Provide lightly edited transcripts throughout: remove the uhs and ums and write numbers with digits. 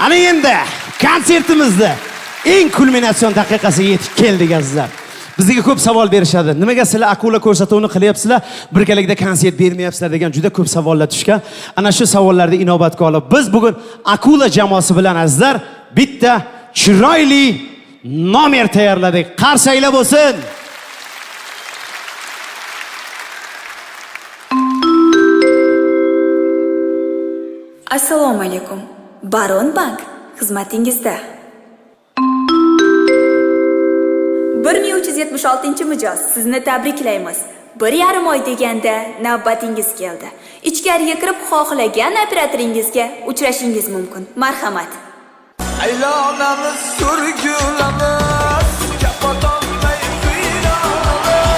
Ana endi konsertimizda eng kulminatsion daqiqasiga yetib keldik azizlar. Bizga ko'p savol berishadi. Nimaga sizlar akula ko'rsatuvini qilyapsizlar, birgalikda konsert bermayapsizlar degan juda ko'p savollar tushgan. Ana shu savollarni inobatga olib, biz bugun akula jamoasi bilan azizlar bitta chiroyli nomer tayyorladik. Qarsanglar bo'lsin. Assalomu alaykum. Baron Bank xizmatingizda. 1376-mijoz sizni tabriklaymiz. 1,5 oy deganda navbatingiz keldi. Ichkariga kirib xohlagan operatoringizga uchrashingiz mumkin. Marhamat. Aylanamiz, surgulamiz, kapotonmay qiynalamiz.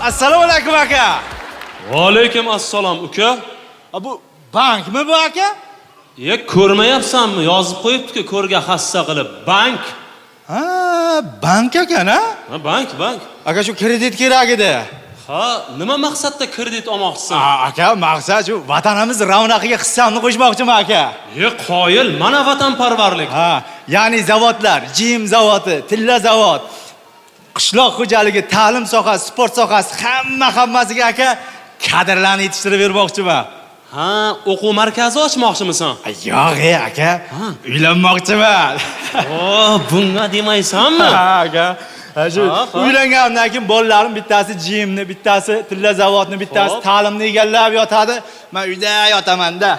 Assalomu alaykum aka. Va alaykum assalom uka. Bu bankmi bu aka? Ko'rmayapsanmi? Yozib qo'yibdi-ku, ko'rga hassa qilib. Bank. Ha, bank ekan-a? Ha, bank. Aka shu kredit kerak edi. Ha, nima maqsadda kredit olmoqchisan? Aka, maqsad shu vatanimiz ravnaqiga hissamni qo'shmoqchiman aka. Qoyil, mana vatanparvarlik. Ha, ya'ni zavodlar, jim zavodi, tilla zavod, qishloq xo'jaligi, ta'lim sohasi, sport sohasi hammasiga aka kadrlarni yetishtirib bermoqchiman. Ha, o'quv markazi ochmoqchimisan? Yo'q, aka. Uylanmoqchiman. Bunga demaysanmi? Ha, aka. Shu uylangandan keyin bolalarim bittasi jimni, bittasi tilla zavodni, bittasi ta'limni egallab yotadi. Men uyda yotaman-da.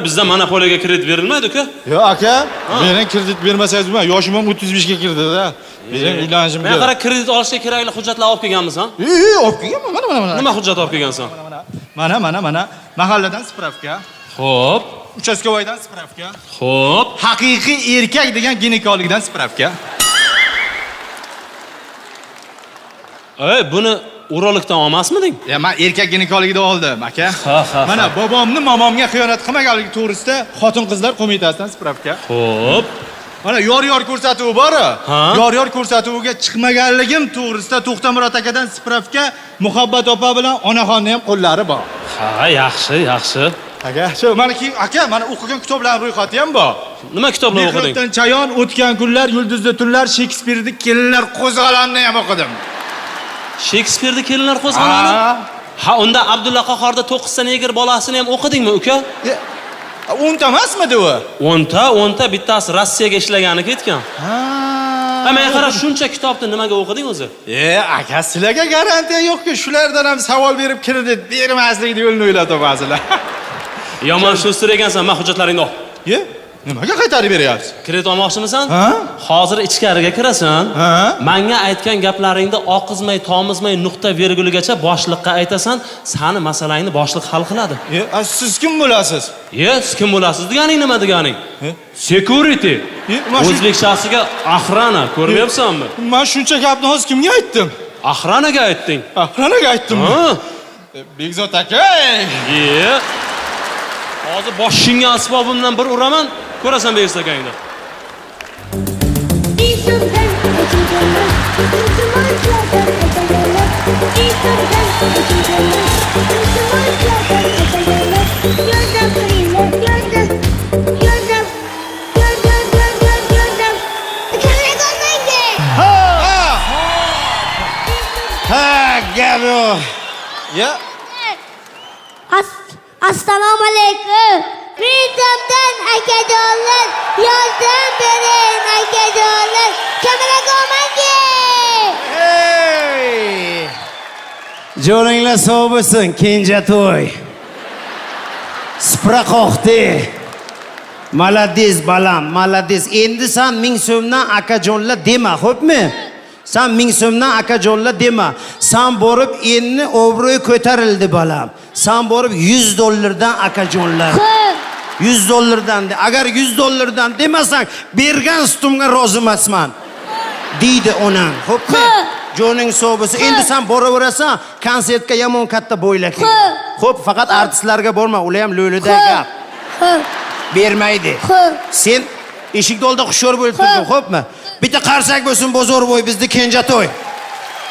Bizda monopoliyaga kredit berilmaydi-ku. Yo'q aka, meni kredit bermasangiz men yoshim ham 35 ga kirdi-da. Mening uylanishimga. Men qara kredit olishga kerakli hujjatlar olib kelganmisan? Olib kelganman. Mana. Nima hujjat olib kelgansan? Mana. Mahalladan spravka. Xo'p. Uchastkovoydan spravka. Xo'p. Haqiqiy erkak degan ginekologdan spravka. Buni urologdan olmasmiding? Men erkak ginekologidan oldim, aka. Ha. Mana bobomni momomga xiyonat qilmaganligi to'g'risida Xotin-qizlar qo'mitasidan spravka. Xo'p. Mana yor ko'rsatuvi bor. Ha? Yor ko'rsatuviga chiqmaganligim to'g'risida To'xtamurod akadan spravka, Muhabbat opa bilan onaxonni ham qo'llari bor. Ha, yaxshi. Aka, shu aka, mana o'qigan kitoblar ro'yxati ham bor. Nima kitoblar o'qiding? Mehrobdan chayon, o'tgan kunlar, yulduzli tunlar, Shekspirning kelinlar qo'zg'alonni ham o'qidim. Shekspirning kelinlar qo'zg'aloni? Ha, unda Abdulla Qahhorda 9 ta negr bolasini ham o'qidingmi, uka? 10 ta emasmidi u? 10 ta, bittasi Rossiyaga ishlagani ketgan. Men qara shuncha kitobni nimaga o'qiding o'zi? Aka, sizlarga garantiya yo'q-ku, shulardan ham savol berib kredit bermaslikni yo'lini o'ylatibsizlar. Yomon sho'stir ekansan, men hujjatlaringni ol. Nimaga qaytarib beryapsiz? Kredit olmoqchimisan? Hozir ichkariga kirasan. Menga aytgan gaplaringni oqizmay, tomizmay, nuqta virguligacha boshliqqa aytasan, seni masalangni boshliq hal qiladi. Siz kim bo'lasiz? Siz kim bo'lasiz deganing nima deganing? Security. O'zbekchasiga охрана, ko'ryapsanmi? Men shuncha gapni hozir kimga aytdim? Охранаga aytding. Охранаga aytdimmi? Bekzod aka. Hozir boshingga asbobimdan bir uraman, ko'rasan Bekzod akangni. Gabo. Assalomu alaykum. Videomdan akajonlar, yordam bering akajonlar. Kameraga omangi. Jo'ringlar sog' bo'lsin, Kenjato'y. Spra qoqdi. Malades balam, malades. Endi sen 1000 so'mdan akajonlar dema, xo'pmi? Sen 1000 so'mdan akajonlar dema. Sen borib endi obro'y ko'tarildi balam. Sen borib $100 akajonlar. 100 dollardan de. Agar 100 dollardan demasang, bergan sutimga rozi emasman. Deydi onang. Xo'pmi? Jo'ning so'bisi. Endi sen boraverasan, konsertga yomon katta bo'ylak. Xo'p, faqat artistlarga borma, ular ham lo'lida gap. Bermaydi. Sen eshikda oldi xushyor bo'lib turding, xo'pmi? Bitta qarsak bo'lsin Bozorbo'y, bizni Kenjato'y.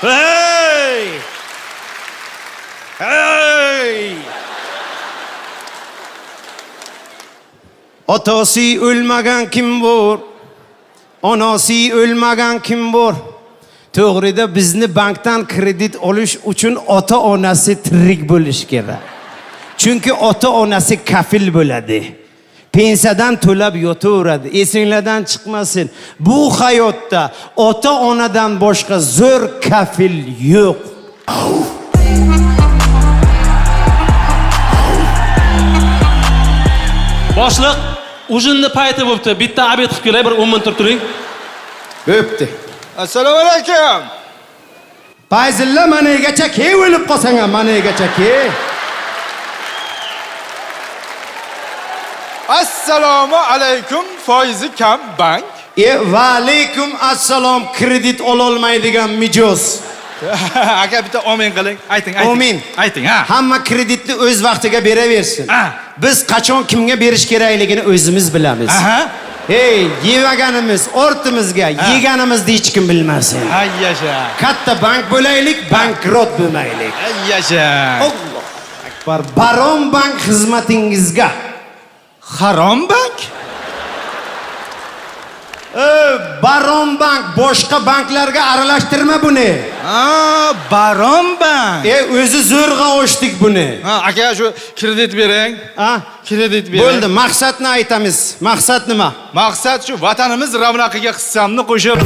Hey! Otasi o'lmagan kim bor? Onasi o'lmagan kim bor? To'g'rida bizni bankdan kredit olish uchun ota-onasi tirik bo'lish kerak. Chunki ota-onasi kafil bo'ladi. Pensiyadan to'lab yotaveradi. Esinglardan chiqmasin. Bu hayotda ota-onadan boshqa zo'r kafil yo'q. Boshliq, ujinni payti bo'libdi. Bitta obed qilib kelay, bir 10 minut turib turing. Bo'pti. Assalomu alaykum. Fayzilla manigacha key o'lib qolsang ham manigacha key. Assalomu alaykum foizi kam bank. Va alaykum assalom kredit ololmaydigan mijoz. Aka bitta omin qiling. Ayting. Omin. Ayting, ha. Hamma kreditni o'z vaqtiga beraversin. Biz qachon kimga berish kerakligini o'zimiz bilamiz. Aha. Hey, yevaganimiz ortimizga, yeganimizni hech kim bilmasin. Hay yasha. Katta bank bo'laylik, bankrot bo'lmaylik. Hay yasha. Alloh akbar. Baron bank xizmatingizga. Harom bank? Baron bank boshqa banklarga aralashtirma buni. Baron bank. O'zi zo'rg'a ochdik buni. Aka shu kredit bering. Kredit bering. Bo'ldi, maqsadni aytamiz. Maqsad nima? Maqsad shu vatanimiz ravnaqiga hissamni qo'shib.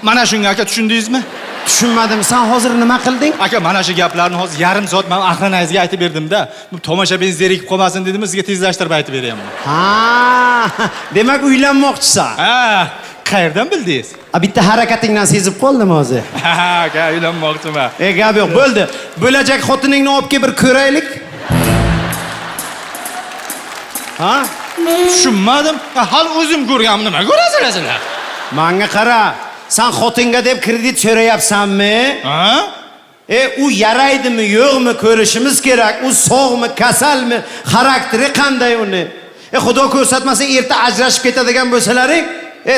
Mana shunga aka tushundingizmi? Tushunmadim. Sen hozir nima qilding? Aka mana shu gaplarni hozir yarim soat men Ahranayzga aytib berdim-da. Bu tomoshabin zerikib qolmasin dedim, sizga tezlashtirib aytib beraman. Demak uylanmoqchisan. Qayerdan bildingiz? Bitta harakatingdan sezib qoldim hozir. Aka uylanmoqchiman. Gap yo'q, bo'ldi. Bo'lajak xotiningni olib kelib bir ko'raylik. Tushunmadim. Hal o'zim ko'rganim nima ko'rasizlar sizlar? Menga qara. Sen xotinga deb kredit so'rayapsanmi? U yaraydimi, yo'qmi ko'rishimiz kerak. U sog'mi, kasalmi, xarakteri qanday uni? Xudo ko'rsatmasa erta ajrashib ketadigan bo'lsalaring,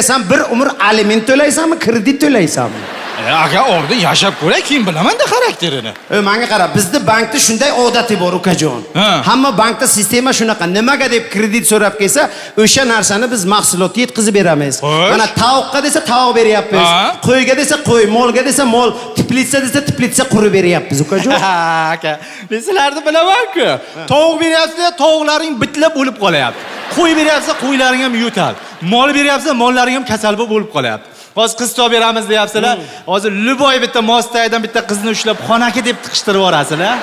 sen bir umr aliment to'laysanmi, kredit to'laysanmi? Aka oldin yashab ko'ray, keyin bilaman-da xarakterini. Menga qara, bizda bankda shunday odati bor ukajon. Hamma bankda sistema shunaqa. Nimaga deb kredit so'rab kelsa, o'sha narsani biz mahsulotga yetkazib beramiz. Mana tavuqqa desa tavuq beryapmiz. Qo'yga desa qo'y, molga desa mol, teplitsa desa teplitsa qurib beryapmiz ukajon. Aka, men sizlarni bilaman-ku. Tovuq beryapsiz, tovuqlaring bitlab o'lib qolyapti. Qo'y beryapsiz, qo'ylaring ham yo'tal. Mol beryapsiz, mollaring ham kasal bo'lib qolyapti. Hozir qiz topib beramiz deyapsizlar. Hozir Luboy bitta Mostaydan bitta qizni ushlab xonaki deb tiqishtirib yuborasizlar.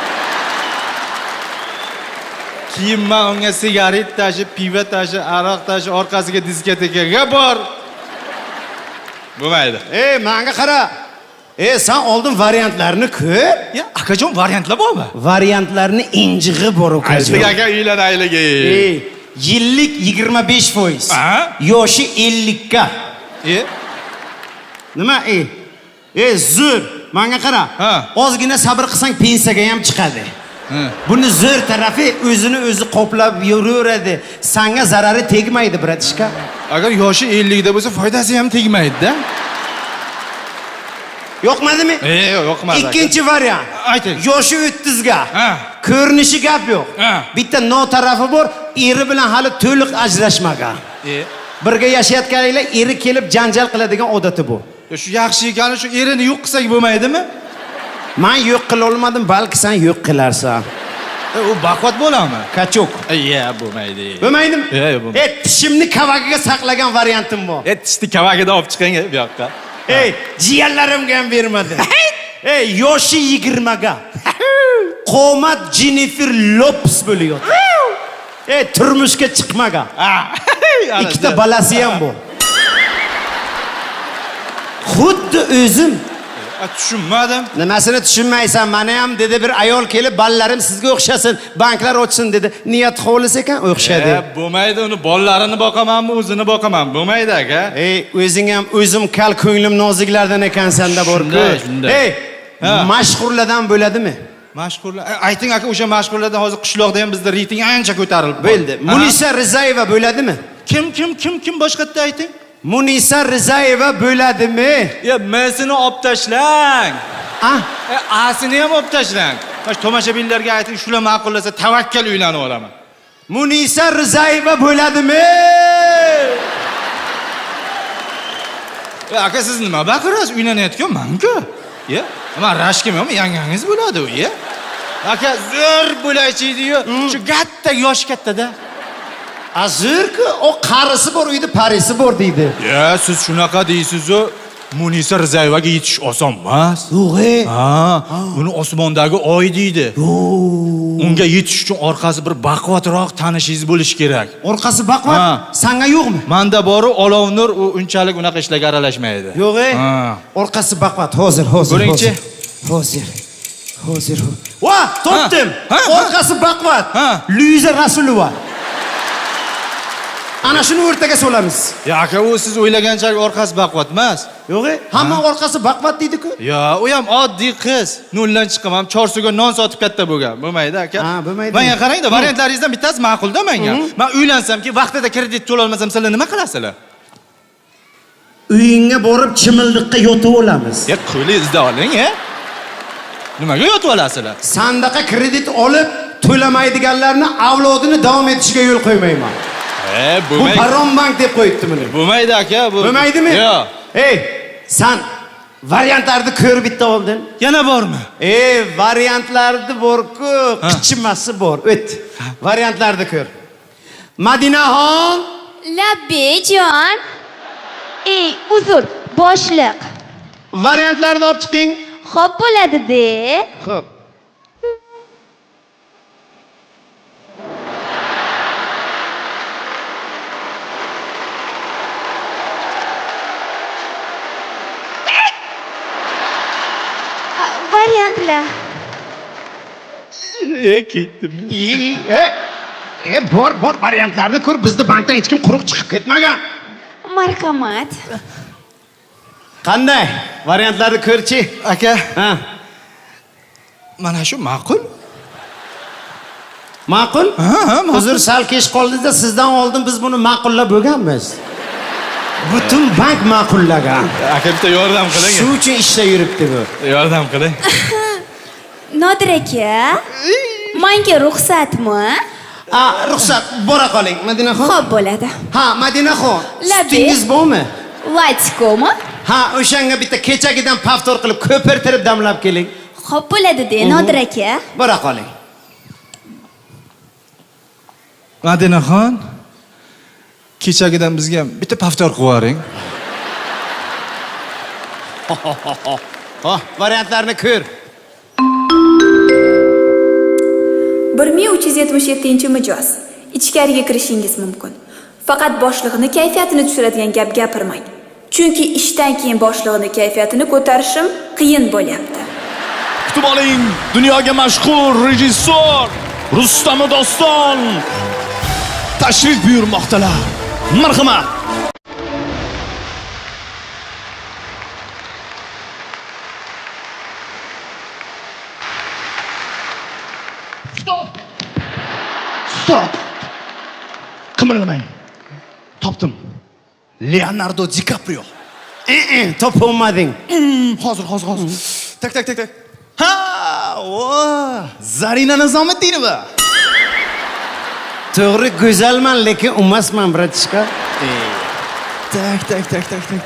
Keyin men unga sigaret tashib, pivo tashib, aroq tashib, orqasiga diskotekaga bor. Bo'lmaydi. Menga qara. Sen oldin variantlarni ko'r. Akajon variantlar bormi? Variantlarni injig'i bor ukajon. Aytdik aka uylanaylik. Yillik 25%. Yoshi 50 ga. Nima zo'r. Menga qara. Ozgina sabr qilsang pensiyaga ham chiqadi. Buni zo'r tarafi o'zini o'zi qoplab yuraveradi. Senga zarari tegmaydi, bratishka. Agar yoshi 50 da bo'lsa, foydasi ham tegmaydi-da. Yo'qmadimi? Yo'qmadi. Ikkinchi variant. Ayting. Yoshi 30 ga. Ko'rinishi gap yo'q. Bitta no tarafi bor, eri bilan hali to'liq ajrashmagan. Birga yashayotganinglar eri kelib janjal qiladigan odati bu. Shu yaxshi ekan, shu erini yo'q qilsak bo'lmaydimi? Men yo'q qila olmadim, balki sen yo'q qilarsan. U baquvvat bo'ladimi? Kachok. Bo'lmaydi. Bo'lmaydimi? Bo'lmaydi. Tishimni kavagiga saqlagan variantim bor. Tishni kavagida olib chiqing bu yoqqa. Jiyanlarimga ham bermadi. Yoshi 20 ga. Qomat Jennifer Lopez bo'lyapti. Turmushga chiqmagan. Ikkita balasi ham bor. Xuddi o'zim. Tushunmadim. Nimasini tushunmaysan? Mana ham dedi bir ayol kelib, "Ballalarim sizga o'xshasin, banklar ochsin" dedi. Niyat xolis ekan, o'xshadi. Bo'lmaydi, uni bolalarini boqamanmi, o'zini boqaman. Bo'lmaydi aka. O'zing ham o'zim kal ko'nglim noziklardan ekansan-da bor-ku. Mashhurlardan bo'ladimi? Mashhurlar. Ayting aka, o'sha mashhurlardan hozir qishloqda ham bizda reyting ancha ko'tarilib bo'ldi. Munisa Rizayeva bo'ladimi? Kim boshqatda ayting? Munisa Rizayeva bo'ladimi? Mesini olib tashlang. Asini ham olib tashlang. Mana tomoshabinlarga ayting, shular ma'qullasa tavakkal uylanib olaman. Munisa Rizayeva bo'ladimi? Aka siz nima baqirasiz? Uylanayotganman-ku. Ya, men rashkimmi? Yangangiz bo'ladi u, ya. Aka zo'r bo'lachiydi-yu. Shu katta yosh kattada. Azurku o qarisi bor uyda parisi bor deydi. Ya, siz shunaqa deysiz-ku. Munisa Rizayevaga yetish oson emas. Yo'g'e. Ha, uni osmondagi oy deydi. Unga yetish uchun orqasi bir baquvvatroq tanishingiz bo'lishi kerak. Orqasi baqvat. Ha. Sanga yo'qmi? Manda bori Olovnur u unchalik unaqa ishlarga aralashmaydi. Yo'g'e. Ha. Orqasi baqvat. Hozir. Ko'ringchi. Hozir. Va, topdim. Ha. Orqasi baqvat. Ha. Luiza Rasulova. Ana shuni o'rtaga solamiz. Ya aka, u siz o'ylaganchalik orqasi baquvvat emas. Yo'g'e, hamma orqasi baqvat deydi-ku. Ya, u ham oddiy qiz. Noldan chiqqan, ham Chorsuga non sotib katta bo'lgan. Bo'lmaydi aka. Ha, bo'lmaydi. Menga qarang-da, variantlaringizdan bittasi ma'qul-da menga. Men uylansamki, vaqtida kredit to'la olmasam, sizlar nima qilasizlar? Uyingga borib chimildiqqa yotib olamiz. Ya, qo'lingizda oling, nimaga yotib olasizlar? Sandaqa kredit olib to'lamaydiganlarni avlodini davom etishiga yo'l qo'ymayman. Bu Bo'lmaydi. Paron bank deb qo'yibdi buni. Bo'lmaydi aka, bu. Bo'lmaydimi? Yo'q. Ey, san variantlarni ko'r bitta oldin. Yana bormi? Variantlarni bor-ku, qichimasi bor. O't. Variantlarni ko'r. Madinaxon, Labbejon. Uzr, boshliq. variantlarni olib chiqing. Xo'p bo'ladi-de. Xo'p. Variantlar. Ketdim. Bor variantlarni ko'r. Bizning bankdan hech kim quruq chiqib ketmagan. Marhamat. Qanday? Variantlarni ko'rchi. Aka, Ha. mana shu ma'qul. Ma'qul? Ha, ma'qul. Uzr, sal kech qoldingiz, sizdan oldin biz buni ma'qullab bo'lganmiz. Butun bank ma'qullagan. Aka, bitta yordam qiling. Shu uchun ishda yuribdi bu. Yordam qiling. Nodir aka, menga ruxsatmi? Ruxsat, bora qoling, Madinaxon. Xo'p bo'ladi. Ha, Madinaxon. Labi. Sutingiz bormi? Vatikomi? Ha, o'shanga bitta kechagidan paftor qilib ko'pirtirib damlab keling. Xo'p bo'ladi-de, Nodir aka. Bora qoling. Madinaxon, kechagidan bizga bitta paftor qilib yuboring. Variantlarni ko'r. 1377-mijoz. Ichkariga kirishingiz mumkin. Faqat boshlig'ining kayfiyatini tushiradigan gap gapirmang. Chunki ishdan keyin boshlig'ining kayfiyatini ko'tarishim qiyin bo'lyapti. Kutib oling, dunyoga mashhur rejissor Rustam Doston tashrif buyurmoqdalar. Marhamat. Stop. Qimirlamang. Topdim. Leonardo DiCaprio. Topolmading. Hozir. Tak. Ha, Zarina Nizomiddinova. To'g'ri, go'zalman, lekin emasman, bratishka.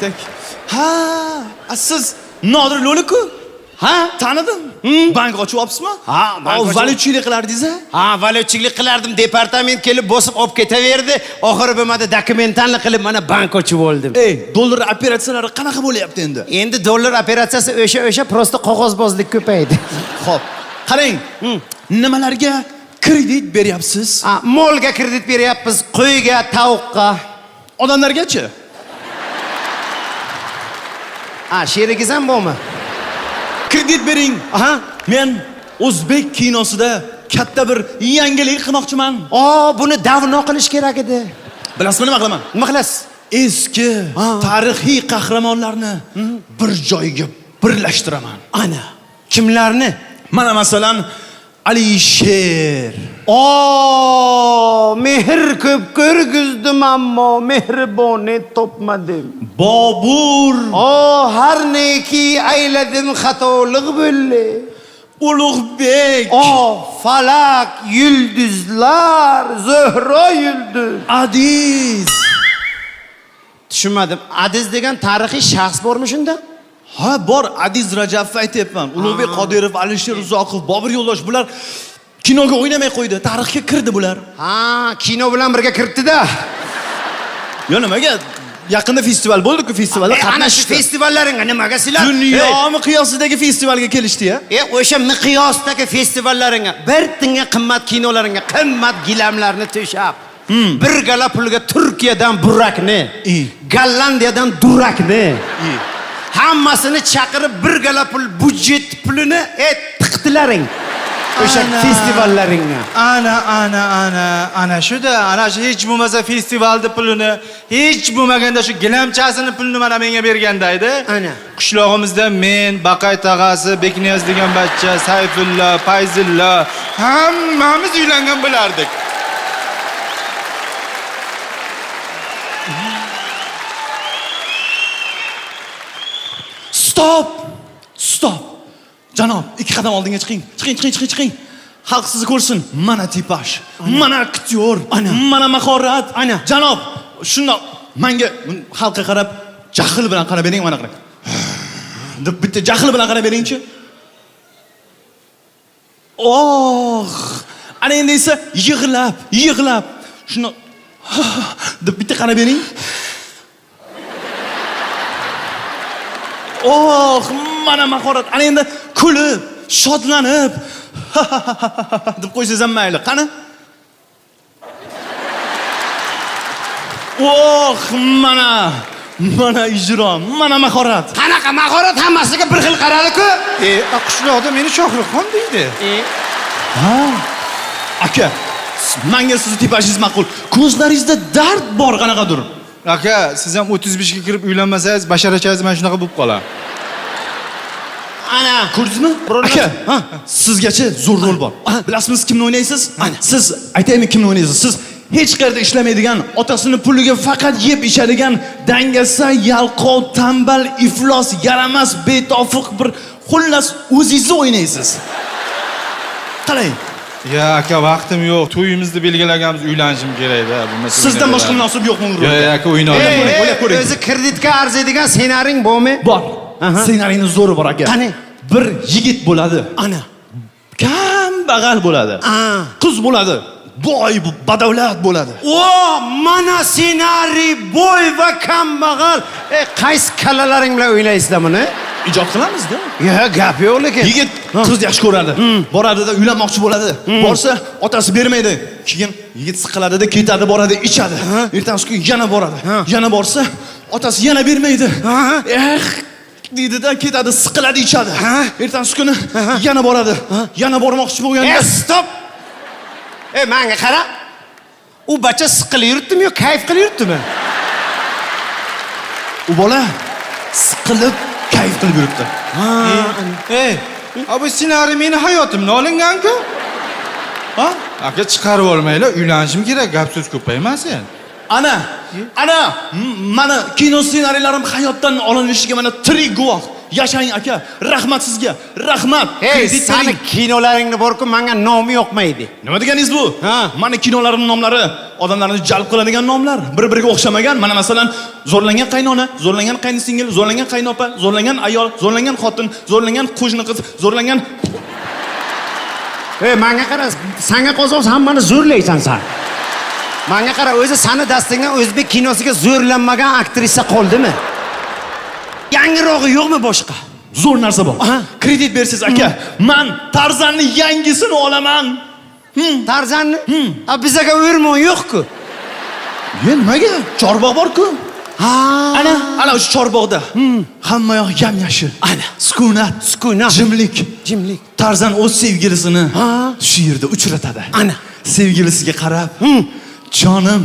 Tak. Ha, siz Nodir Lo'liku? Ha? Tanidim. Bank ochib olibsizmi? Ha, bank ochib- valyutchilik qilardingiz-a? Ha, valyutchilik qilardim, departament kelib bosib olib ketaverdi. Oxiri bo'lmadi, dokumentalni qilib mana bank ochib oldim. Dollar operatsiyalari qanaqa bo'lyapti endi? Endi dollar operatsiyasi o'sha prosta qog'ozbozlik ko'paydi. Xo'p, qarang. Nimalarga kredit beryapsiz? Molga kredit beryapmiz, qo'yga, tavuqqa. Odamlargachi? Sherigiz ham bormi? Kredit bering. Aha. Men o'zbek kinosida katta bir yangilik qilmoqchiman. Buni davno qilish kerak edi. Bilasizmi nima qilaman? Nima qilasiz? Eski tarixiy qahramonlarni bir joyga birlashtiraman. Ana, kimlarni? Mana masalan Alisher. Mehr ko'p ko'rgizdim, ammo mehriboni topmadim. Bobur. Har neki ayladim, xatolik bo'ldi. Ulug'bek, Falak, yulduzlar, Zuhro yulduz. Adiz. Tushunmadim. Adiz degan tarixiy shaxs bormi shunda? Ha, bor, Adiz Rajabov aytyapman. Ulug'bek Qodirov, Alisher Uzoqov, Bobur Yo'ldosh bular kinoga o'ynamay qo'ydi. Tarixga kirdi bular. Ha, kino bilan birga kiritdi-da. Yo, nimaga? Yaqinda festival bo'ldi-ku, festivalda Ana shu qatnashdi. festivallaringga nimaga sizlar? Dunyo miqyosidagi festivalga kelishdi-ya. O'sha miqyosdagi festivallaringga, bir tinga qimmat kinolaringga, qimmat gilamlarni to'shab, bir gala pulga Turkiyadan burakni, Gollandiyadan durakni, hammasini chaqirib bir gala pul budjet pulini tiqdilaring. O'sha festivallaringga. Ana shu-da, ana shu hech bo'lmasa festivalni pulini, hech bo'lmaganda shu gilamchasini pulni mana menga berganda edi. Ana. Qishlog'imizda men, Baqay tog'asi, Bekniyaz degan bachcha, Sayfulla, Fayzulla hammamiz uylangan bo'lardik. Stop. Janob, 2 qadam oldinga chiqing. Chiqing. Xalq sizni ko'rsin. Mana tipaj, mana aktyor, mana mahorat. Janob, shundoq menga xalqqa qarab, jahl bilan qarab bering, mana qarang. Deb bitta jahl bilan qarab beringchi. Ana endi esa yig'lab. Shuni deb bitta qarab bering. Mana mahorat. Ana endi kulib, shodlanib deb qo'ysangiz ham mayli. Qani? Mana ijro, mana mahorat. Qanaqa mahorat hammasiga bir xil qaradi-ku. Qishloqda meni Shohruxxon deydi. Aka, menga sizni tipajingiz ma'qul. Ko'zlaringizda dard bor qanaqadir. Aka, siz ham 35 ga kirib uylanmasangiz, basharachangiz mana shunaqa bo'lib qolar. Ana, ko'rdingizmi? Aka, sizgacha zo'r rol bor. Bilasizmi kimni o'ynaysiz? Siz aytaymi kimni o'ynaysiz? Siz hech qayerda ishlamaydigan, otasini puliga faqat yeb ichadigan, dangasa, yalqov, tambal, iflos, yaramas, betofiq bir xullas o'zingizni o'ynaysiz. Qalay? Ya aka, vaqtim yo'q. To'yimizni belgilaganmiz, uylanishim kerak-da. Sizdan boshqa munosib yo'qmi bu rolga? Yo'q aka, o'ynayman. O'ylab ko'ring. O'zi kreditga arziydigan ssenariy bormi? Bor. Ssenariyning zo'ri bor aka. Qani? Bir yigit bo'ladi. Ana. Kambag'al bo'ladi. Qiz bo'ladi. Boy, badavlat bo'ladi. Mana ssenariy boy va kambag'al. Qaysi kallalaring bilan o'ylaysizlar buni? Ijod qilamiz-da. Gap yo'q lekin. Yigit qiz yaxshi ko'radi. Boradida uylanmoqchi bo'ladi. Borsa, otasi bermaydi. Keyin yigit siqiladida, ketadi, boradi, ichadi. Ertasi kun yana boradi. Yana borsa, otasi yana bermaydi. Deydida, ketadi, siqiladi, ichadi. Ertasi kuni yana boradi. Yana bormoqchi bo'lganda, Stop. Menga qara. U bacha siqilib yuribdimi yo kayf qilib yuribdimi? u bola siqilib, kayf qilib yuribdi. Bu ssenariy meni hayotimdan olingan-ku. Aka, chiqarib olmaylar, uylanishim kerak, gap so'z ko'paymasin. Ana, mana kino ssenariylarim hayotdan olinishiga mana tirik guvoh. Yashang aka, rahmat sizga. Rahmat. Seni kinolaringni bor-ku, menga nomi yo'qmaydi. Nima deganingiz bu? Mana kinolarimning nomlari odamlarni jalb qiladigan nomlar, bir-biriga o'xshamagan. Mana masalan, zo'rlangan qaynona, zo'rlangan qaynisingil, zo'rlangan qaynopa, zo'rlangan ayol, zo'rlangan xotin, zo'rlangan qo'shni qiz, zo'rlangan Menga qara, senga qo'zg'olsa hammani zo'rlaysan sen. Menga qara, o'zi seni dastingdan o'zbek kinosiga zo'rlanmagan aktrisa qoldimi? Yangirog'i yo'qmi boshqa? zo'r narsa bor. Kredit bersiz aka. Men Tarzanni yangisini olaman. Tarzanni? Bizaga o'rmon yo'q-ku. Nimaga? Chorbog' bor-ku. Ana o'sha chorbog'da. Hamma yoq yam-yashil. Sukunat, jimlik. Tarzan o'z sevgilisini shu yerda uchratadi. Sevgilisiga qarab, "Jonim,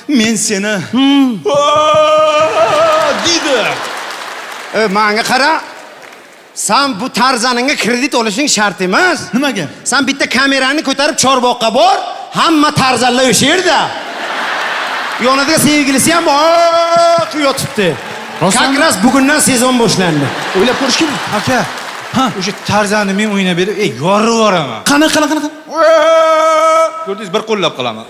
men seni" deydi. Menga qara. Sen bu Tarzaningga kredit olishing shart emas. Nimaga? Sen bitta kamerani ko'tarib Chorboqqa bor, hamma Tarzanlar o'sha yerda. Yonida sevgilisi ham yotibdi. Как раз bugundan sezon boshlandi. O'ylab ko'rish kerak. Aka, O'sha Tarzanni men o'ynab berib, yorib yuboraman. Qani. Ko'rdingiz, bir qo'llab qolaman.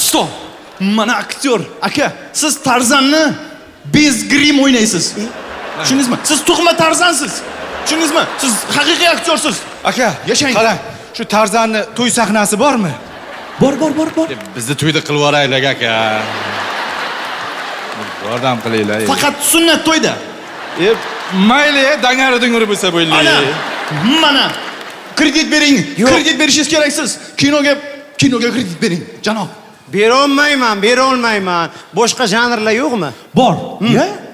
Stop. Mana aktyor. Aka, siz Tarzanni Bez Grim o'ynaysiz. Tushundingizmi? Siz tug'ma Tarzansiz. Tushundingizmi? Siz haqiqiy aktyorsiz. Aka, Yashang. qarang. Shu Tarzanni to'y sahnasi bormi? Bor. Bizni to'yda qilib yuboraylik aka. Yordam qilinglar. Faqat sunnat to'yda. Mayli, dangari bo'lsa bo'ldi. Mana kredit bering. Kredit berishingiz kerak siz. Kinoga kredit bering, janob. Berolmayman. Boshqa janrlar yo'qmi? Bor.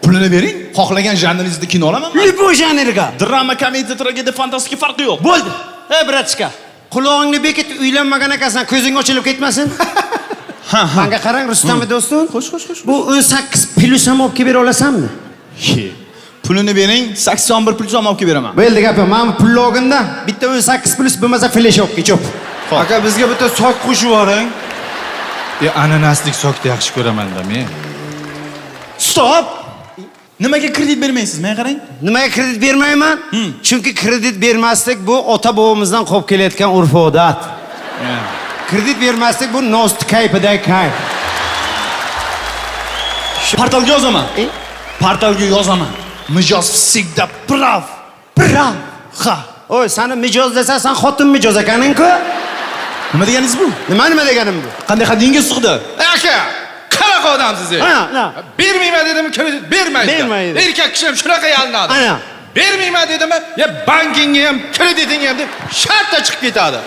Pulini bering. Xohlagan janringizda kino olaman. Любой janrga. Drama, komediya, tragediya, fantastika farqi yo'q. Bo'ldi. Bratchka, qulog'ingni bekit, uylanmagan ekansan, ko'zing ochilib ketmasin. Menga qarang, Rustam do'stim. Xo'sh. Bu 18 plus ham olib kelib bera olasanmi? Pulini bering, 81 pul ham olib kelib beraman. Bo'ldi gapim. Men pul log'inda bitta 18 plus bo'lmasa flash olib kechop. Aka, bizga bitta sok qo'shib yuboring. Ananaslik sokni yaxshi ko'raman-da men. Stop! Nimaga kredit bermaysiz? Menga qarang. Nimaga kredit bermayman? Chunki kredit bermaslik bu ota-bobomizdan qolib kelayotgan urf-odat. Kredit bermaslik bu nost kaypidagi kayf. Portalga yozaman. Portalga yozaman. Mijoz всегда прав. Prав. Ha. Oy, seni mijoz desa, sen xotin mijoz ekaning-ku. Nima deganingiz bu? Nima deganim bu? Qanday haddingiz sig'di? Aka, qanaqa odamsiz? Bermayman dedimi, kredit bermaydi. Erkak kishi ham shunaqa yalinadi. Bermayman dedimi, bankingga ham, kreditingga ham deb shartda chiqib ketadi.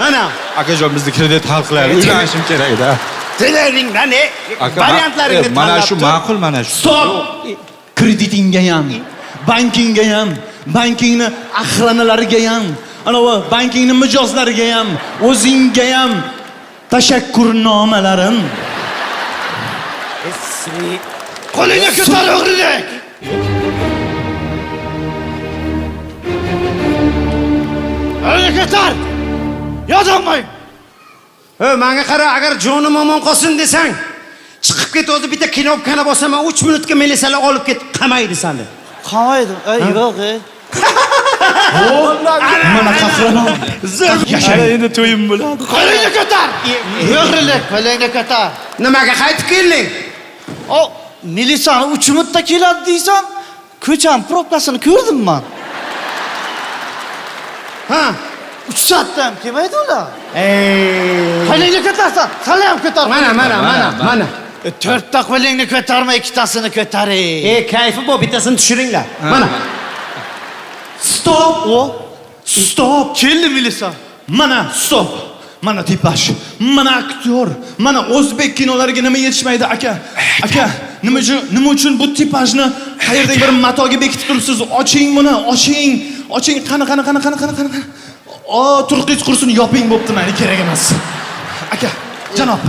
Akajon, bizni kredit hal qilaylik. Uylanishim kerak-da. Dileringda ne? Variantlaringni tanlab. Mana shu ma'qul, mana shu. Stop! Kreditingga ham, bankingga ham, bankingni ahranalariga ham, anavi bankingni mijozlariga ham, o'zingga ham tashakkurnomalarim. Qo'lingni ko'tar, o'g'rilik. Qo'lingni ko'tar. Yodolmang. Menga qara, agar jonim omon qolsin desang, chiqib ket, o'zi bitta knopkani bosaman, 3 minutga milisalar olib ket, qamaydi seni. Qamaydi. Yo'q. Mana qahramon. Yashang. Endi to'yim bo'ladi. Qo'lingni ko'tar. Yo'g'rilik, qo'lingni ko'tar. Nimaga qaytib kelding? Milisani 3 minutda keladi deysan, ko'cham probkasini ko'rdim men. 3 soatda ham kelmaydi ular. Qo'lingni ko'tarsan, seni ham ko'tar. Mana. 4 ta qo'lingni ko'tarma, ikkitasini ko'taring. Kayfi bu, bittasini tushiringlar. Mana. Stop! Stop! Keldi milisa. Mana stop! Mana tipaj, mana aktyor, mana o'zbek kinolariga nima yetishmaydi aka? Aka, nima uchun bu tipajni qayerdan bir matoga bekitib turibsiz? Oching buni, oching. Qani. Turqiz qursin, yoping bo'pti, meni kerak emas. Aka, janob,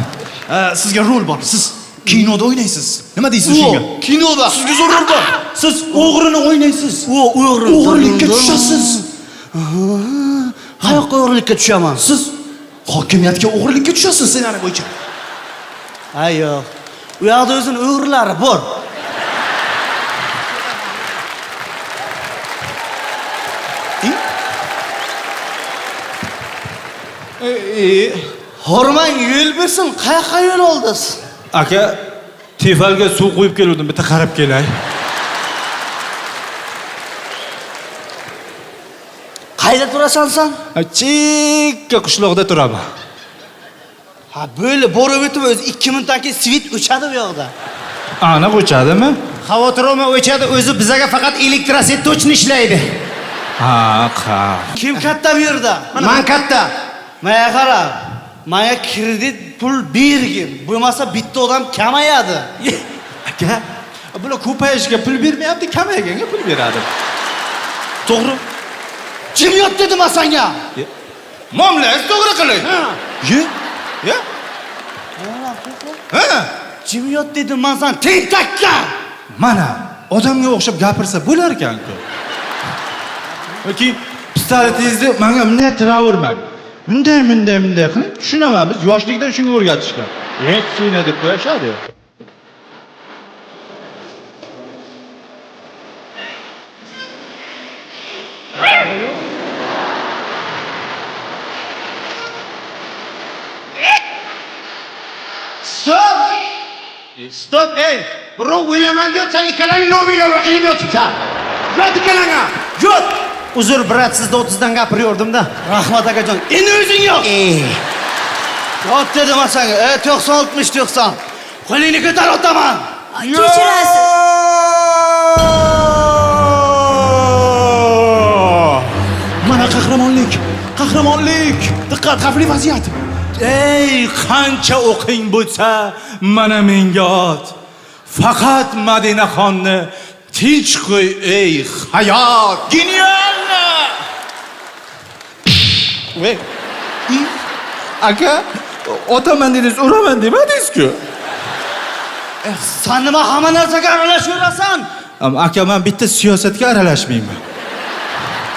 sizga rol bor. Siz kinoda o'ynaysiz. Nima deysiz shunga? Kinoda. Sizga zo'r rol bor. Siz o'g'rini o'ynaysiz. O'g'irlikka tushasiz. Qayoqqa o'g'irlikka tushaman? Siz hokimiyatga o'g'irlikka tushasiz ssenariy bo'yicha. Yo'q. U yoqda o'zini o'g'rilari bor. Hormang yo'l bersin, qayoqqa yo'l oldingiz? Aka, tefalga suv qo'yib keldim, bitta qarab kelay. Qayda turasan sen? Chekka qishloqda turaman. Böyle borib o'tib o'zi 2 minutdan keyin svit o'chadi bu yoqda. Ana o'chadimi? Xavotir olma, o'chadi. O'zi bizaga faqat elektroset точно ishlaydi. Kim katta bu yerda? Men katta. Menga qara. Menga kredit pul bergin. Bo'lmasa bitta odam kamayadi. Aka, bular ko'payishga pul bermayapti, kamayganga pul beradi. To'g'ri. Kim yot dedim men senga? Momlangiz to'g'ri qiling. Ya? Kim yot dedim men sen tentakka. Mana odamga o'xshab gapirsa bo'lar ekan-ku. Yoki pistoletingizni menga bunday tiravermang. Bunday qiling. Tushunaman, biz yoshlikdan shunga o'rgatishgan. Seni deb qo'yishadi. Stop, ey! Birov o'ylaman deb sen ikkalang Nobelga o'qib yotibsan. Yot ikkalanga. Yot. Uzr, brat, sizda 30 dan gapiriyordimda. Rahmat akajon. Endi o'zing yo'q. Yot dedim senga. 90-60-90. Qo'lingni ko'tar o'taman. Kechirasiz. Mana qahramonlik. Qahramonlik. Diqqat, xavfli vaziyat. Ey, qancha o'qing bo'lsa, mana menga ot. Faqat Madinaxonni tinch qo'y, ey hayot. Genialno! Aka, otaman dedingiz, uraman demadingiz-ku. Sen nima hamma narsaga aralashaverasan? Aka, men bitta siyosatga aralashmayman.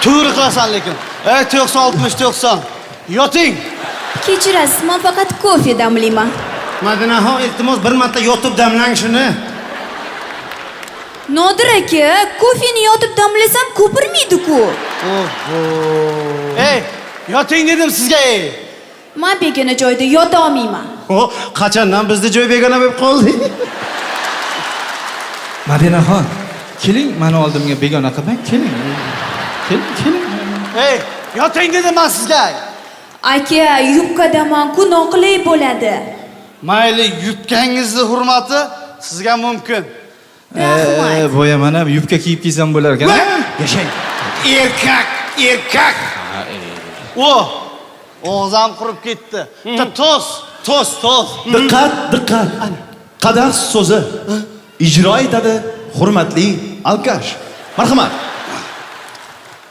To'g'ri qilasan lekin. 90-60-90. Yoting. Kechirasiz, men faqat kofe damlayman. Madinaxon, iltimos bir marta yotib damlang shuni. Nodir aka, kofeni yotib damlasam ko'pirmaydi-ku. Ey, yoting dedim sizga, ey. Men begona joyda yota olmayman. Qachondan bizda joy begona bo'lib qoldi? Madinaxon, keling, meni oldimga begona qilmang, keling. Keling. Ey, yoting dedim men sizga. Aka, yubkadaman-ku noqulay bo'ladi. Mayli, yubkangizni hurmati sizga mumkin. Rahmat. Boya mana yubka kiyib kiysam bo'lar ekan. Yashang. Erkak. Og'zim qurib ketdi. Tos. Diqqat. Qadah so'zi. Ijro etadi hurmatli Alkash. Marhamat.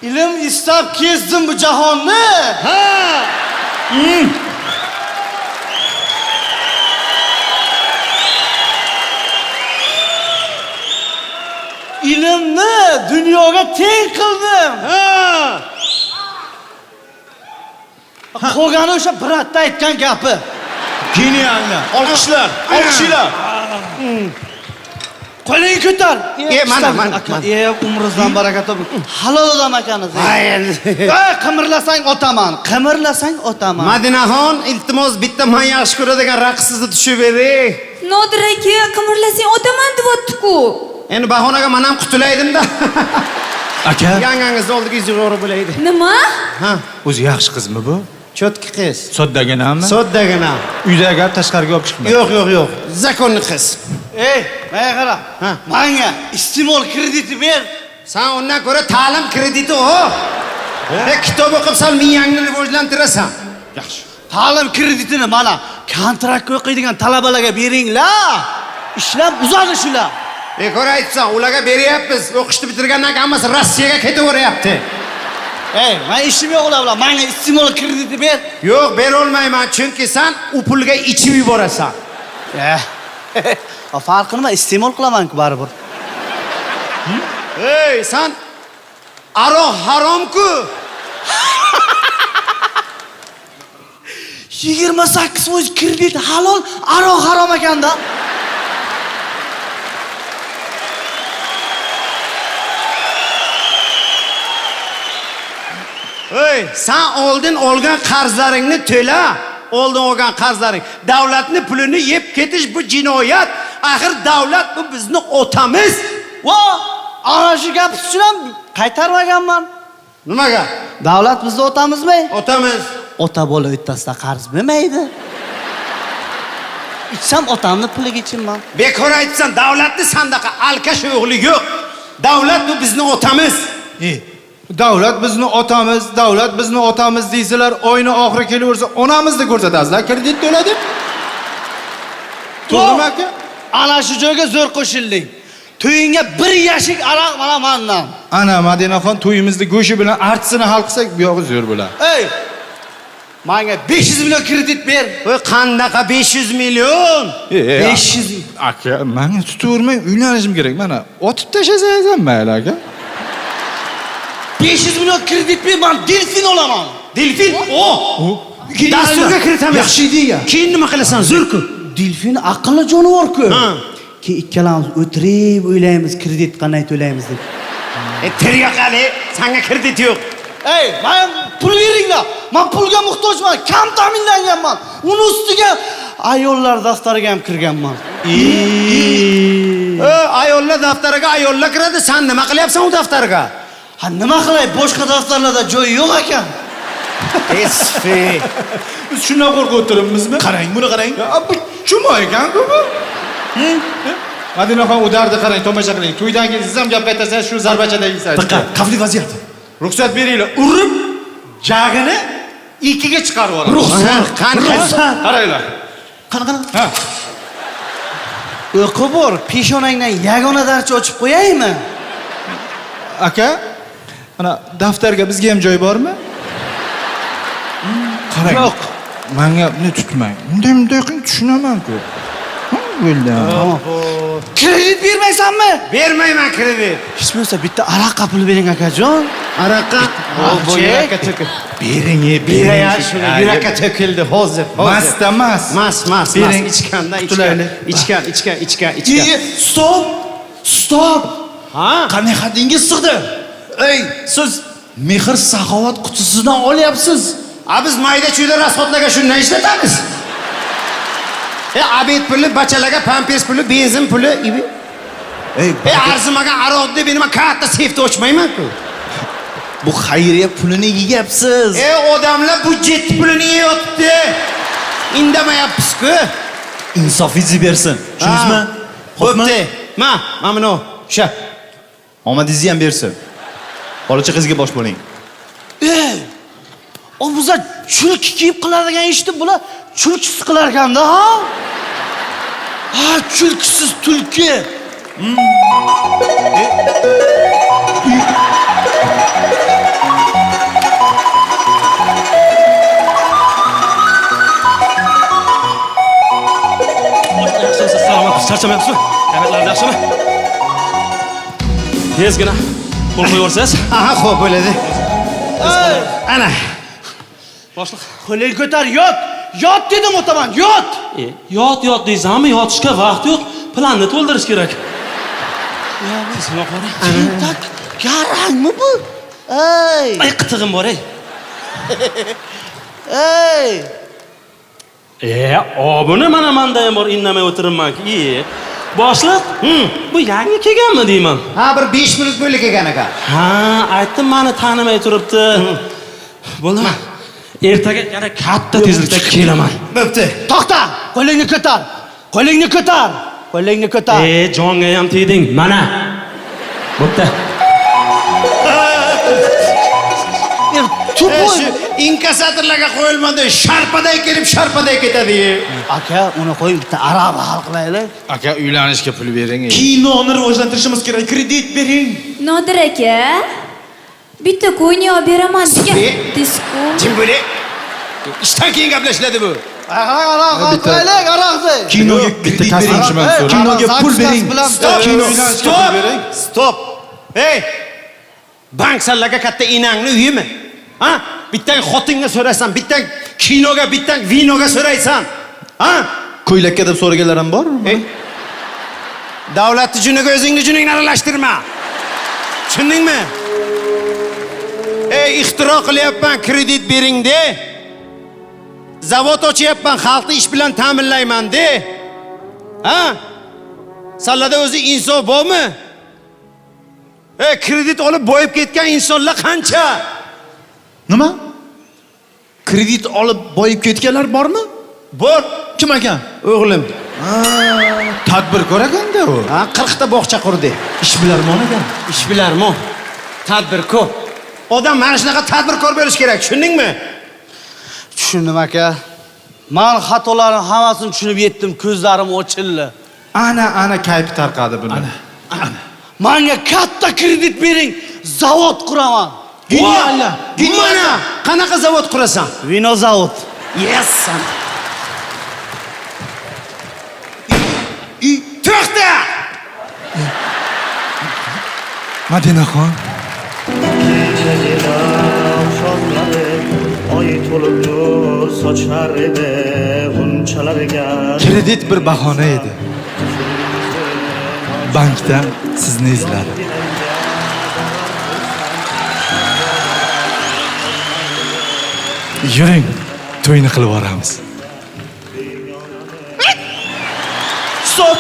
Ilm istab kezdim bu jahonni. Ilmni dunyoga teng qildim. Qolgani o'sha bratda aytgan gapi. Genialno. Olqishlar. Qo'ling ko'tar. Mana. Umringizdan baraka toping. Halol odam akaniz. Qimirlasang otaman. Madinaxon, iltimos bitta men yaxshi ko'radigan raqsingizni tushib bering. Nodir aka, qimirlasang otaman deyapti-ku. Endi bahonaga men ham qutulaydim-da. Aka, Yangangizni oldiga 100 euro bo'laydi. Nima? Ha, o'zi yaxshi qizmi bu? cho'tki qiz. Soddaginami? Soddagina. Uyda agar tashqariga olib chiqma. Yo'q. Zakonni qiz. Ey, menga qara. Menga iste'mol krediti ber. Sen undan ko'ra ta'lim krediti o. Kitob o'qib sal miyangni rivojlantirasan. Yaxshi. Ta'lim kreditini mana kontraktga o'qiydigan talabalarga beringlar. Ishlab uzadi shular. Bekor aytsan, ularga beryapmiz. O'qishni bitirgandan keyin hammasi Rossiyaga ketaveryapti. Ey, men ishim yo'q ular bilan. Menga iste'mol krediti ber. Yo'q, bera olmayman, chunki sen u pulga ichib yuborasan. Farqi nima? Iste'mol qilaman-ku baribir. Ey, sen aroq haromku. 28% kredit halol, aroq harom ekanda. Ey, sen oldin olgan qarzlaringni to'la. Oldin olgan qarzlaring. Davlatning pulini yeb ketish bu jinoyat. Axir davlat bu bizni otamiz. Ana shu gap uchun ham qaytarmaganman. Nimaga? Davlat bizni otamizmi? Otamiz. Ota bola o'rtasida qarz bermaydi. Ichsam otamni puliga ichaman. Bekor aytsan, davlatning sandaqa alkash o'g'li yo'q. Davlat bu bizni otamiz. Davlat bizni otamiz deysilar, oyni oxiri kelaversa, onamizni ko'rsatasizlar, kredit to'la deb. To'g'rimi aka? Ana shu joyga zo'r qo'shilding. To'yingga bir yashik aroq mana mendan. Ana Madinaxon to'yimizni go'shi bilan artisini hal qilsak, bu yog'i zo'r bo'ladi. Ey! Menga 500 million kredit ber. Voy, qanaqa 500 million? 500. Aka, menga tutavermang, uylanishim kerak. Mana otib tashlasangiz ham mayli aka. 500 million kredit ber, men delfin olaman. Delfin? Dasturga kiritamiz. Yaxshi ideya. Keyin nima qilasan, zo'rku? Delfin aqlli jonivor-ku. Keyin ikkalamiz o'tirib o'ylaymiz, kredit qanday to'laymiz deb. Tiryaqali, senga kredit yo'q. Ey, men pul beringlar. Men pulga muhtojman, kam ta'minlanganman. Uni ustiga ayollar dastariga ham kirganman. Ayollar daftariga ayollar kiradi. Sen nima qilyapsan u daftarga? Ha nima qilay? Boshqa daftarlarda joyi yo'q ekan. Esfi. Biz shundan qo'rqib o'tiribmizmi? Qarang, buni qarang. Bu chuma ekan-ku bu. Madinaxon udardi qarang, tomosha qiling. To'ydan keyin siz ham gap aytasangiz shu zarbachada yeysiz. Diqqat, xavfli vaziyat. Ruxsat beringlar. Urib, jag'ini ikkiga chiqarib yuboradi. Ruxsat, qanday? Qaranglar. Qanaqa? Ha. O'qib bor, peshonangdan yagona darcha ochib qo'yaymi? Aka, mana daftarga bizga ham joy bormi? Qarang. Yo'q. Menga ne tutmang. Bunday qiling tushunaman-ku. Bo'ldi. Kredit bermaysanmi? Bermayman kredit. Hech bo'lmasa bitta aroqqa pul bering akajon. Araqqa. Yurakka to'kil. Bering, Beraya shuni yurakka to'kildi hozir. Masda mas. Mas. Bering. Ichganda Qutilaylik. ichgan. Stop! Stop! Ha? Qanday haddingiz sig'di? Ey, siz mehr saxovat qutisidan olyapsiz. Biz mayda-chuyda rasxotlarga shundan ishlatamiz. Abid puli, bachalarga pampers puli, benzin puli, Ey, arzimagan aroq deb nima katta seyfni ochmayman-ku. bu xayriya pulini yeyapsiz. Odamlar budjet pulini yeyapti. Indamayapsiz-ku. Insofingizni bersin. Tushundingizmi? Xo'pdi. Mana buni o'sha. Omadingizni ham bersin. Bolacha qizga bosh bo'ling. O bizlar chulki kiyib qiladigan ishni bular chulkisiz qilar ekanda, ha? Ha, chulkisiz tulki. Yaxshimisiz? Salomat, charchamayapsizmi? Kayfiyatlaringiz yaxshimi? Tezgina qo'l qo'yaversangiz. Aha, xo'p bo'ladi. Ana. Boshliq. Qo'ling ko'tar, yot. Yot dedim o'taman, yot. Yot deysanmi? Yotishga vaqt yo'q. Planni to'ldirish kerak. Tak garangmi bu? Ey! Ay, qitig'im bor ey. Ey! Buni mana manda ham bor, indamay o'tiribman-ki. Boshliq, bu yangi kelganmi deyman? Ha, bir 5 minut bo'lib kelgan ekan. Ha, aytdim, meni tanimay turibdi. Bo'ldimi? Ertaga yana katta tezlikda kelaman. Bo'pti. To'xta! Qo'lingni ko'tar. Qo'lingni ko'tar. Qo'lingni ko'tar. Jonga ham tegding, mana. Bo'pti. Shu inkasatorlarga qo'yilmadi. Sharpaday kelib, sharpaday ketadi. Aka, uni qo'yib bitta araba hal qilaylik. Aka, uylanishga pul bering. Kinoni rivojlantirishimiz kerak. Kredit bering. Nodir aka, bitta ko'yni olib beraman degan. Disko. Jim bo'ling. Ishdan keyin gaplashiladi bu. Aroq qilaylik, aroqni. Kinoga bitta kredit kasbimchi bering. man so'rayman. Kinoga pul bering. Stop. Hey! Banksallarga katta enangni uyimi? Ha? Bittang xotinga so'raysan, bittang kinoga, bittang vinoga so'raysan. Ha? Ko'ylakka deb so'raganlar ham bormi? Davlatni juniga o'zingni juningni aralashtirma. Tushundingmi? Ixtiro qilyapman, kredit bering de. Zavod ochyapman, xalqni ish bilan ta'minlayman de. Ha? Sallada o'zi insof bormi? Kredit olib boyib ketgan insonlar qancha? Nima? Kredit olib boyib ketganlar bormi? Bor. Kim ekan? O'g'lim. Tadbirkor ekanda u. Ha, 40 ta bog'cha qurdi. Ishbilarmon ekan. Ishbilarmon. Tadbirkor. Odam mana shunaqa tadbirkor bo'lish kerak, tushundingmi? Tushundim aka. Men xatolarning hammasini tushunib yetdim, ko'zlarim ochildi. Ana kayfi tarqadi buni. Menga katta kredit bering, zavod quraman. Mana qanaqa zavod qurasan? Vino zavod. Yes. To'xta! Madinaxon. oy to'libdi sochlariga g'unchalarga Kredit bir bahona edi. Bankdan sizni izladi. Yuring, to'yni qilib yuboramiz. Stop!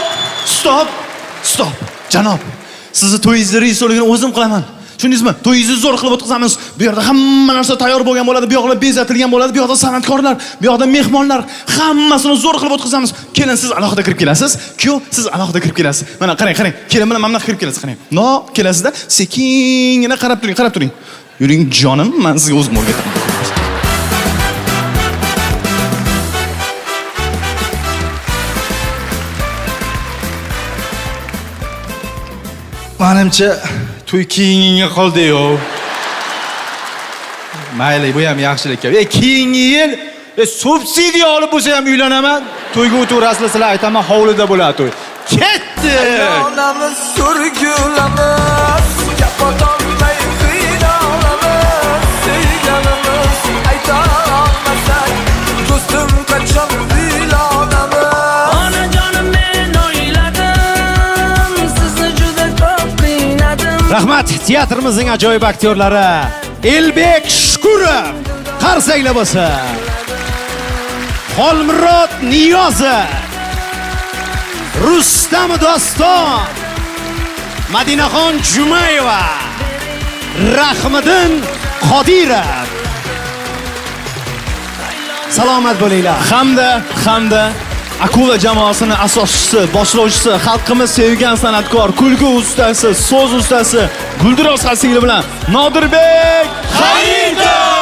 Stop. Stop. Janob, sizni to'yingizni rejissyorligini o'zim qilaman. Tushundingizmi? To'yingizni zo'r qilib o'tkazamiz. Bu yerda hamma narsa tayyor bo'lgan bo'ladi. Bu yoqlar bezatilgan bo'ladi. Bu yoqda san'atkorlar, bu yoqda mehmonlar, hammasini zo'r qilib o'tkazamiz. Kelin, siz alohida kirib kelasiz. Kuyov, siz alohida kirib kelasiz. Mana qarang, qarang. Kelin bilan mamlakat kirib kelasiz, qarang. No, kelasizda sekingina qarab turing, qarab turing. Yuring jonim, men sizga o'zim o'rgataman. Menimcha to'y keyingiga qoldi-yu. Mayli, bu ham yaxshilikka. Keyingi yil subsidiya olib bo'lsa ham uylanaman. To'yga o'tirasizlar, sizlar aytaman, hovlida bo'ladi to'y. Ketdi. Onamiz surgulamiz, kapotolmay qiynalamiz. Sevganimiz ayta olmasak, do'stim qachon uylanamiz. Onajonim men o'yladim, sizni juda ko'p qiynadim. Rahmat teatrimizning ajoyib aktyorlari Elbek Shukurov qarsanglar bo'lsa. Xolmurod Niyozov, Rustam Doston, Madinaxon Jumayeva, Rahmiddin Qodirov. Salomat bo'linglar. Hamda Akula jamoasini asoschisi, boshlovchisi, xalqimiz sevgan san'atkor, kulgu ustasi, so'z ustasi Guldiroz Xasingli bilan Nodirbek Xayrov